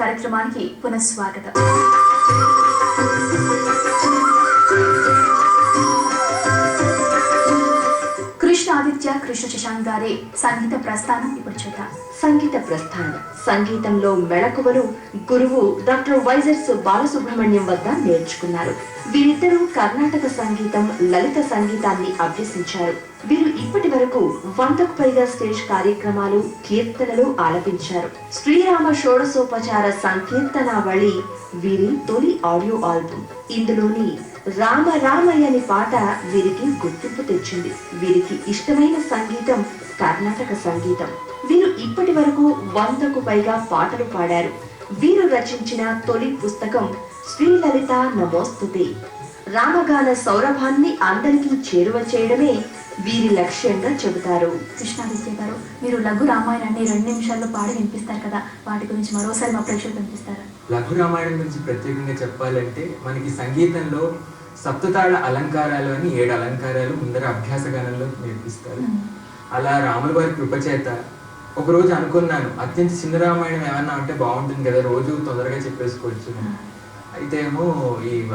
కార్యక్రమానికి పునఃస్వాగతం. కృష్ణ ఆదిత్య కృష్ణ శశాంక్ గారి సంగీత ప్రస్థానం ఇప్పుడు చూద్దాం. సంగీత ప్రస్థానం సంగీతంలో మెళకువలు గురువు డాక్టర్ వైజర్స్ బాలసుబ్రహ్మణ్యం వద్ద నేర్చుకున్నారు. వీరిద్దరూ కర్ణాటక సంగీతం, లలిత సంగీతాన్ని అభ్యసించారు. వీరు ఇప్పటి వరకు 100కు పైగా స్టేజ్ కార్యక్రమాలు, కీర్తనలు ఆలపించారు. శ్రీరామ షోడశోపచార సంకీర్తనావళి వీరి తొలి ఆడియో ఆల్బమ్. ఇందులోని రామ రామయ్యని పాట వీరికి గుర్తింపు తెచ్చింది. వీరికి ఇష్టమైన సంగీతం కర్ణాటక సంగీతం. వీరు ఇప్పటి వరకు 100కు పైగా పాటలు పాడారు. వీరు రచించిన తొలి పుస్తకం శ్రీలలిత నమోస్తుతే. రామగాన సౌరభాన్ని అందరికీ చేరువ చేయడమే వీరి లక్ష్యంగా చెబుతారు. కృష్ణాదిత్య గారు, మీరు లఘు రామాయణాన్ని 2 నిమిషాల్లో పాడి వినిపిస్తారు కదా, వాటి గురించి మరోసారి మా ప్రేక్షకులు వినిపిస్తారా? లఘు రామాయణం గురించి ప్రత్యేకంగా చెప్పాలంటే మనకి సంగీతంలో సప్తతాళ అలంకారాలు అని 7 అలంకారాలు ముందర అభ్యాస గానంలో నేర్పిస్తారు. అలా రాముల వారి కృపచేత ఒకరోజు అనుకున్నాను, అత్యంత చిన్న రామాయణం ఏమన్నా అంటే బాగుంటుంది కదా, రోజు తొందరగా చెప్పేసుకోవచ్చు. అయితే ఏమో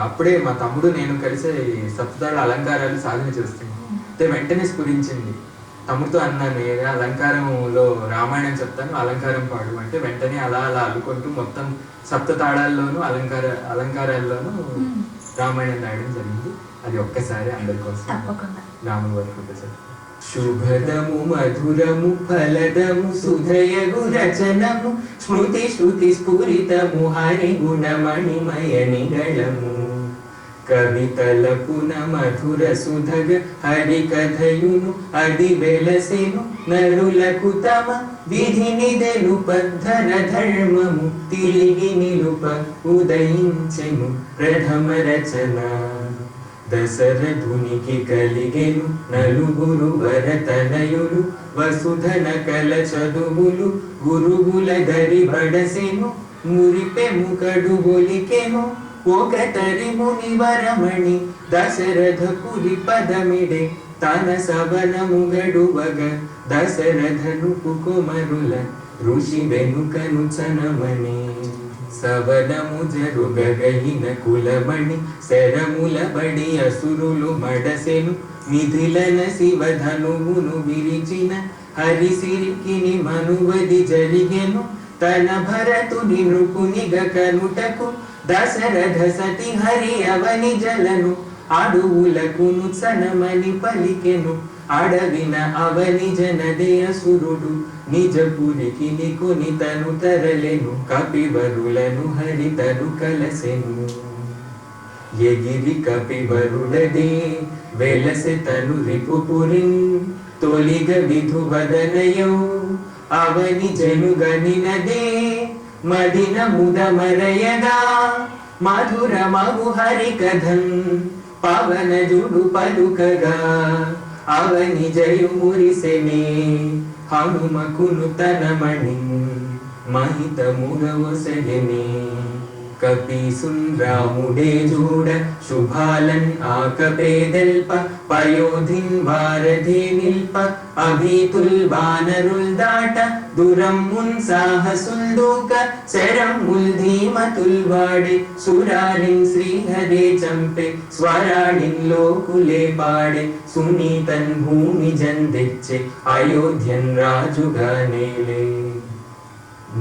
అప్పుడే మా తమ్ముడు నేను కలిసి సప్తతాళ అలంకారాలు సాధన చేస్తున్నాను. అయితే వెంటనే స్ఫురించింది. తమ్ముడితో అన్నాను, ఏదో అలంకారంలో రామాయణం చెప్తాను, అలంకారం పాడు అంటే వెంటనే అలా అల్లుకుంటూ మొత్తం సప్తతాళాల్లోనూ అలంకారాల్లోనూ రామాయణం రాయడం జరిగింది. అది ఒక్కసారి అందరి కోసం రాముల వారి కృప. శుభదము మధురము ఫలదము సుధయగు రచనము స్మృతి శృతి స్ఫురితము హరి గుణమణిమయ నిగళము కవితలపున మధుర సుధగ హరి కథయును అది వెలసెను నరులకు తమ విధిని తెలుప ధర ధర్మము తిరిగి నిలుప ఉదయించెను ప్రథమ రచన. దశరథునికి కలిగెను నలుగురు వరతనయులు వసుధన కల చదువులు గురువుల దరి బడసెను మురిపెము కడు ఒలికెను ఒకతరి మునివరమణి దశరథ పురి పదమిడే తన సవనము గడువగ దశరథను కుకుమరుల ఋషి వెనుకను చనమణి సవనము జరుగగయిన కులమణి శరముల బడి అసురులు మడసెను మిథిలన శివధనువును విరిచిన హరిసిరికిని మనువది జరిగెను తన భరతుని నృపునిగ కనుటకు దశరథ సతి హరి అవని జలను అడువులకును చనమని పలికెను అడవిన అవని జనదే అసురుడు నిజపురికి నికొని తను తరలెను కపివరులను హరితను కలసెను ఎగిరి కపివరుడదే వెలసె తను రిపుపురిన్ తొలిగ విధువదనయో అవని జనుగనినదే మదిన ముదమరయగా మధుర మగు హరి కథం పవన జుడు పలుకగా అవని జయు మురిసెనే హనుమకును తనమణి మహిత ముగవసెనే కపీసున్ రాముడే జూడ శుభాలన్ ఆకపేదల్ప పయోధిన్ వారధి నిల్ప అభీతుల్ వానరుల్ దాట దురమ్మున్ సాహసుల్ దూక శరమ్ముల్ ధీమతుల్ వాడే సురారిన్ శ్రీహరే చంపే స్వరాడిన్ లోకులే పాడే సునీతన్ భూమి జందెచ్చే అయోధ్యన్ రాజుగా నేలే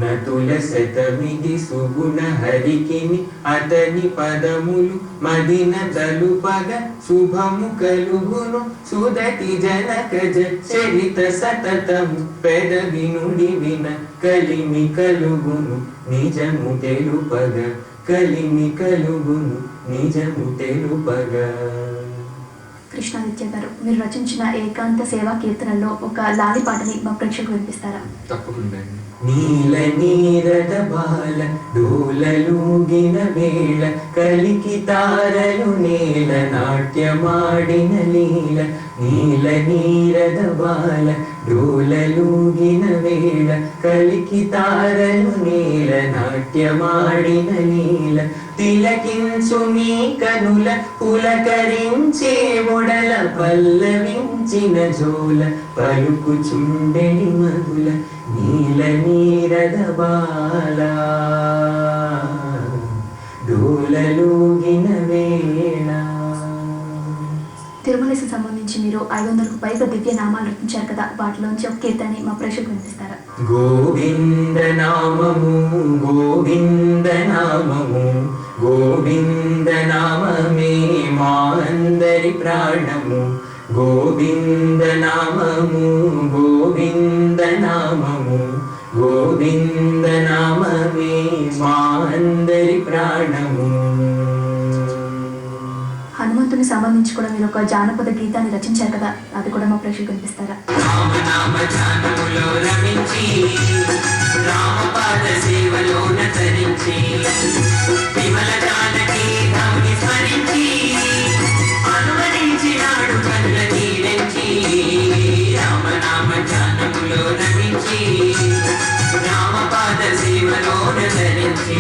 నతుల శతమిది సుగుణ హరికిని అతని పదములు మదిన తలుపగ శుభము కలుగును సుదతి జనకజ చరిత సతతము పెదవి నుండి విన కలిమి కలుగును నిజము తెలుపగ కలిమి కలుగును నిజము తెలుపగ. కృష్ణాదిత్య గారు, మీరు రచించిన ఏకాంత సేవా కీర్తనలో ఒక లాలి పాటని మా ప్రేక్షకులు వినిపిస్తారా? తప్పకుండా. నీల నీరద బాల డోలలూగిన వేళ కలికి తారలు నేల నాట్యమాడిన లీల నీల నీరద బాల డోలలూగిన వేళ కలికి తారలు నేల నాట్యమాడిన లీల తిలకించు మీ కనుల పులకరించే ఒడల పల్లవించిన జోల పలుకుచుండెని మధుల నీల నీరద బాల. వెన్నెలూగిన వేళ. తిరుమలకి సంబంధించి మీరు 500కు పైగా దివ్య నామాలు రచించారు కదా, వాటిలోంచి ఒక కీర్తనని మా ప్రేక్షకులకు వినిపిస్తారా? గోవింద నామము గోవింద నామము గోవింద నామమే మా అందరి ప్రాణము. గోవింద నామము గోవింద నామము గోవింద నామమే మా అందరి ప్రాణము. హనుమంతుని సంబంధించి కూడా మీరు ఒక జానపద గీతాన్ని రచించారు కదా, అది కూడా మా ప్రేక్షకులకు వినిపిస్తారా? రామనామ జానములో రమించి రామపాద సేవలోన తరించి విమల జానకి ధాముని స్మరించి అనుమతించినాడు కనుల నీరించి. రామనామ జానములో రమించి రామపాద సేవలోన తరించి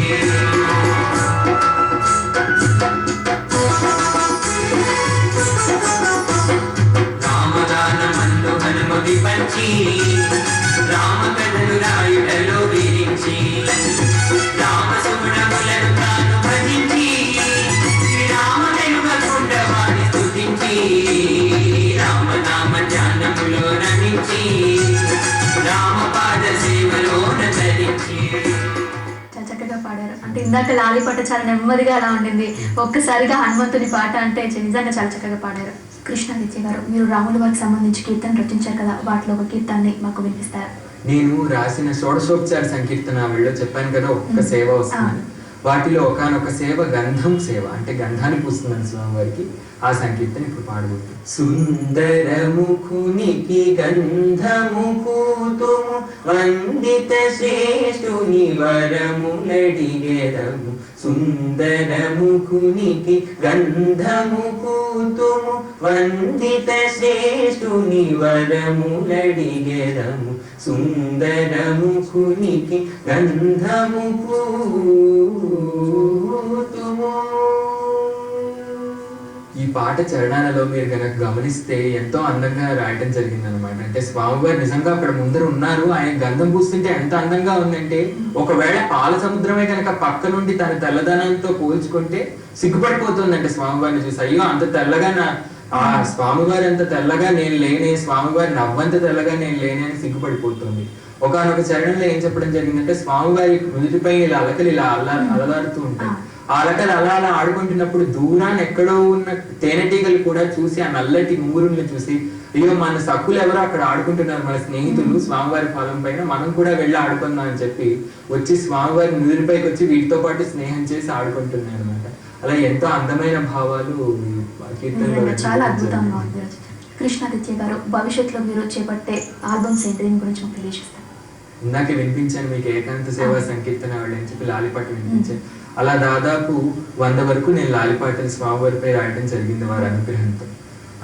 పంచి రామ కథలు రాయుటలో విరించి రామ సుగుణములను తాను భజించి రామ వెనుకకుండా వారి స్తుతించి రామనామ ధ్యానములో రమించి రామపాద సేవలోన ధరించి. చాలా చక్కగా పాడారు. అంటే ఇందాక లాలి పాట చాలా నెమ్మదిగా అలా ఉండింది, ఒక్కసారిగా హనుమంతుని పాట అంటే నిజంగా చాలా చక్కగా పాడారు. కృష్ణాదిత్య గారు, మీరు రాముల వారికి సంబంధించి కీర్తన రచించారు కదా, వాటిలో ఒక కీర్తనని మాకు వినిపిస్తారు? నేను రాసిన షోడశోపచార సంకీర్తనావళిలో చెప్పాను కదా ఒక్క సేవ వస్తుంది. వాటిలో ఒకనొక సేవ గంధం సేవ, అంటే గంధాన్ని పూస్తుందని స్వామి వారికి. ఆ సంకీర్తన ఇప్పుడు పాడబోతుంది. సుందరముఖునికి గంధము పూతుము వందిత శ్రేష్ఠుని వరములడిగెదము. సుందరముఖునికి గంధము పూతుము వందిత శ్రేష్ఠుని వరములడిగెదము. సుందరముఖునికి గంధము పూతుము. ఈ పాట చరణాలలో మీరు కనుక గమనిస్తే ఎంతో అందంగా రాయటం జరిగింది అనమాట. అంటే స్వామివారు నిజంగా అక్కడ ముందర ఉన్నారు, ఆయన గంధం పూస్తుంటే ఎంత అందంగా ఉందంటే ఒకవేళ పాల సముద్రమే కనుక పక్క నుండి తన తెల్లదనంతో పోల్చుకుంటే సిగ్గుపడిపోతుంది. అంటే స్వామివారిని చూసి అయ్యో అంత తెల్లగా ఆ స్వామివారి అంత తెల్లగా నేను లేనే, స్వామివారి నవ్వంత తెల్లగా నేను లేనే అని సిగ్గుపడిపోతుంది. ఒకనొక చరణంలో ఏం చెప్పడం జరిగిందంటే స్వామివారి నుదుటిపై ఇలా అలకలు ఇలా అలలాడుతూ ఉంటాయి. ఆ అలకలు అలా అలా ఆడుకుంటున్నప్పుడు దూరాన్ని ఎక్కడో ఉన్న తేనెటీగలు కూడా చూసి ఆ నల్లటి ఊరుల్ని చూసి అయ్యో మన సక్కులు ఎవరో అక్కడ ఆడుకుంటున్నారు, మన స్నేహితులు స్వామివారి పాదం పైన, మనం కూడా వెళ్ళి ఆడుకుందాం అని చెప్పి వచ్చి స్వామివారి నుదుటిపైకి వచ్చి వీటితో పాటు స్నేహం చేసి ఆడుకుంటున్నాయి అనమాట. అలా ఎంతో అందమైన భావాలు చాలా అద్భుతంగా ఉంది. కృష్ణాదిత్య గారు, భవిష్యత్తులో మీరు చేపట్టే ఆల్బమ్స్ ఏంటి, దీని గురించి మాకు తెలియజేస్తారు? ఇందాక వినిపించాను మీకు ఏకాంత సేవా సంకీర్తన అని చెప్పి లాలిపాట వినిపించాను. అలా దాదాపు 100 వరకు నేను లాలిపాటలు స్వామివారిపై రాయడం జరిగింది వారి అనుగ్రహంతో.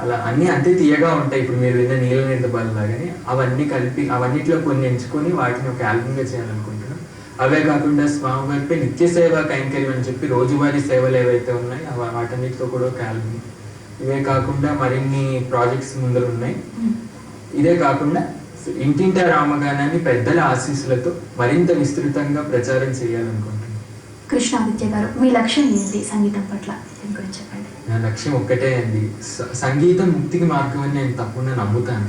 అలా అన్ని అంతే తీయగా ఉంటాయి. ఇప్పుడు మీరు విన్న నీల నిర్దబాలు లాగానే అవన్నీ కలిపి అవన్నిట్లో కొన్ని ఎంచుకొని వాటిని ఒక ఆల్బమ్గా చేయాలనుకుంటున్నాను. అవే కాకుండా స్వామివారిపై నిత్య సేవా కైంకర్యం అని చెప్పి రోజువారీ సేవలు ఏవైతే ఉన్నాయో వాటన్నిటితో కూడా ఒక ఆల్బమ్. ఇవే కాకుండా మరిన్ని ప్రాజెక్ట్స్ ముందర ఉన్నాయి. ఇదే కాకుండా ఇంటింటా రామగానాన్ని పెద్దల ఆశీస్సులతో మరింత విస్తృతంగా ప్రచారం చేయాలనుకుంటున్నాను. కృష్ణాదిత్య గారు, మీ లక్ష్యం ఏంటి సంగీతం పట్ల, దీని గురించి చెప్పండి? నా లక్ష్యం ఒక్కటే అండి, సంగీతం ముక్తికి మార్గం అని నేను తప్పకుండా నమ్ముతాను.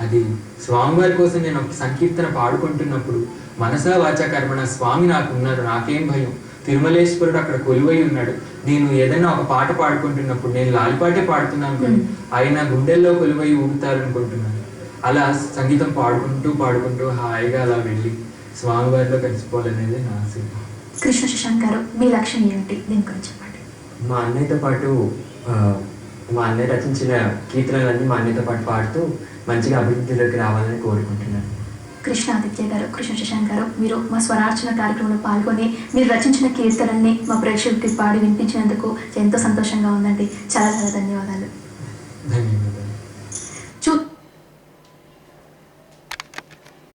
అది స్వామివారి కోసం నేను ఒక సంకీర్తన పాడుకుంటున్నప్పుడు మనసా వాచా కర్మణ స్వామి నాకు ఉన్నారు, నాకేం భయం, తిరుమలేశ్వరుడు అక్కడ కొలువై ఉన్నాడు. నేను ఏదైనా ఒక పాట పాడుకుంటున్నప్పుడు నేను లాలిపాటే పాడుతున్నాను కానీ ఆయన గుండెల్లో కొలువై ఊగుతారనుకుంటున్నాను. అలా సంగీతం పాడుకుంటూ పాడుకుంటూ హాయిగా అలా వెళ్ళి స్వామివారిలో కలిసిపోవాలనేది నా ఆశ. కృష్ణ శశాంక్ గారు, మీ లక్ష్యం ఏమిటి, దీని గురించి చెప్పండి? మా అన్నయ్యతో పాటు మా అన్నయ్య రచించిన కీర్తనలన్నీ మా అన్నయ్యతో పాటు పాడుతూ మంచిగా అభివృద్ధిలోకి రావాలని కోరుకుంటున్నాను. కృష్ణాదిత్య గారు, కృష్ణ శశాంక్ గారు, మీరు మా స్వరార్చన కార్యక్రమంలో పాల్గొని మీరు రచించిన కీర్తనల్ని మా ప్రేక్షకులకి పాడి వినిపించినందుకు ఎంతో సంతోషంగా ఉందండి. చాలా చాలా ధన్యవాదాలు. ధన్యవాదాలు.